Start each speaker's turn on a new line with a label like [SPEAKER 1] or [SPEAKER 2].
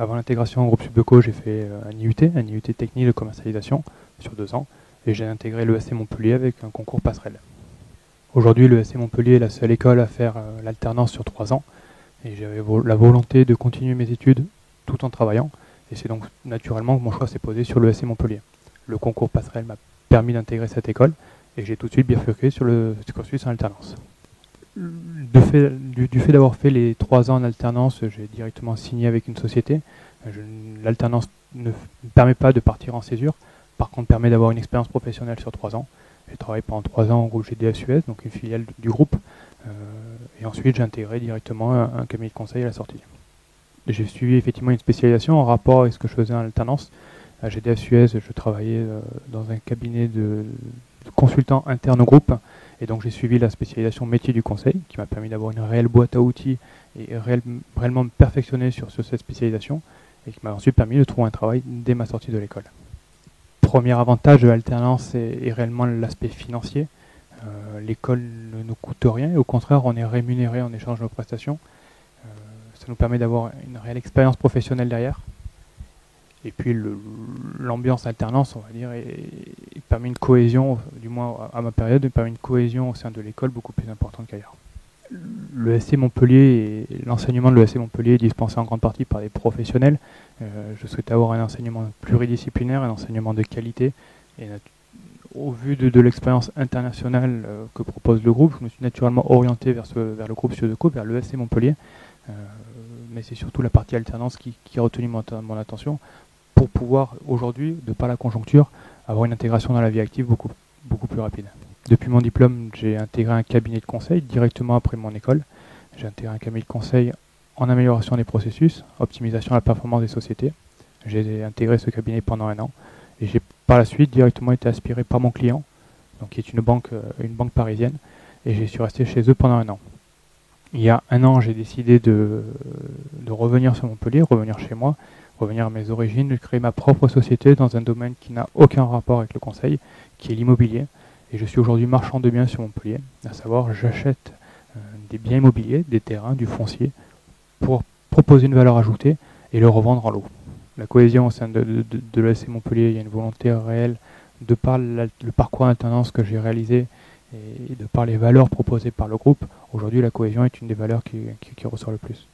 [SPEAKER 1] Avant l'intégration au groupe Subdeco, j'ai fait un IUT technique de commercialisation sur 2 ans, et j'ai intégré l'ESC Montpellier avec un concours passerelle. Aujourd'hui, l'ESC Montpellier est la seule école à faire l'alternance sur 3 ans, et j'avais la volonté de continuer mes études tout en travaillant, et c'est donc naturellement que mon choix s'est posé sur l'ESC Montpellier. Le concours passerelle m'a permis d'intégrer cette école, et j'ai tout de suite bifurqué sur le cursus en alternance. Du fait d'avoir fait les 3 ans en alternance, j'ai directement signé avec une société. L'alternance ne me permet pas de partir en césure, par contre permet d'avoir une expérience professionnelle sur 3 ans. J'ai travaillé pendant 3 ans au groupe GDA Suez, donc une filiale du groupe, et ensuite j'ai intégré directement un cabinet de conseil à la sortie. J'ai suivi effectivement une spécialisation en rapport avec ce que je faisais en alternance. À GDA Suez, je travaillais dans un cabinet de consultants interne au groupe, et donc j'ai suivi la spécialisation métier du conseil, qui m'a permis d'avoir une réelle boîte à outils et réellement me perfectionner sur cette spécialisation, et qui m'a ensuite permis de trouver un travail dès ma sortie de l'école. Premier avantage de l'alternance est réellement l'aspect financier. L'école ne nous coûte rien, et au contraire on est rémunéré en échange de nos prestations. Ça nous permet d'avoir une réelle expérience professionnelle derrière. Et puis l'ambiance alternance, on va dire, il permet une cohésion, du moins à ma période, il permet une cohésion au sein de l'école beaucoup plus importante qu'ailleurs. L'ESC Montpellier et l'enseignement de l'ESC Montpellier est dispensé en grande partie par des professionnels. Je souhaitais avoir un enseignement pluridisciplinaire, un enseignement de qualité. Et au vu de l'expérience internationale que propose le groupe, je me suis naturellement orienté vers le groupe Subdeco, vers l'ESC Montpellier. Mais c'est surtout la partie alternance qui a retenu mon attention, pour pouvoir aujourd'hui, de par la conjoncture, avoir une intégration dans la vie active beaucoup plus rapide. Depuis mon diplôme, j'ai intégré un cabinet de conseil directement après mon école. J'ai intégré un cabinet de conseil en amélioration des processus, optimisation de la performance des sociétés. J'ai intégré ce cabinet pendant 1 an, et j'ai par la suite directement été aspiré par mon client, donc qui est une banque parisienne, et je suis resté chez eux pendant 1 an. Il y a 1 an, j'ai décidé de revenir sur Montpellier, revenir chez moi, revenir à mes origines, de créer ma propre société dans un domaine qui n'a aucun rapport avec le conseil, qui est l'immobilier. Et je suis aujourd'hui marchand de biens sur Montpellier, à savoir j'achète des biens immobiliers, des terrains, du foncier, pour proposer une valeur ajoutée et le revendre en lot. La cohésion au sein de l'ESC Montpellier, il y a une volonté réelle, de par le parcours d'alternance que j'ai réalisé et de par les valeurs proposées par le groupe. Aujourd'hui, la cohésion est une des valeurs qui ressort le plus.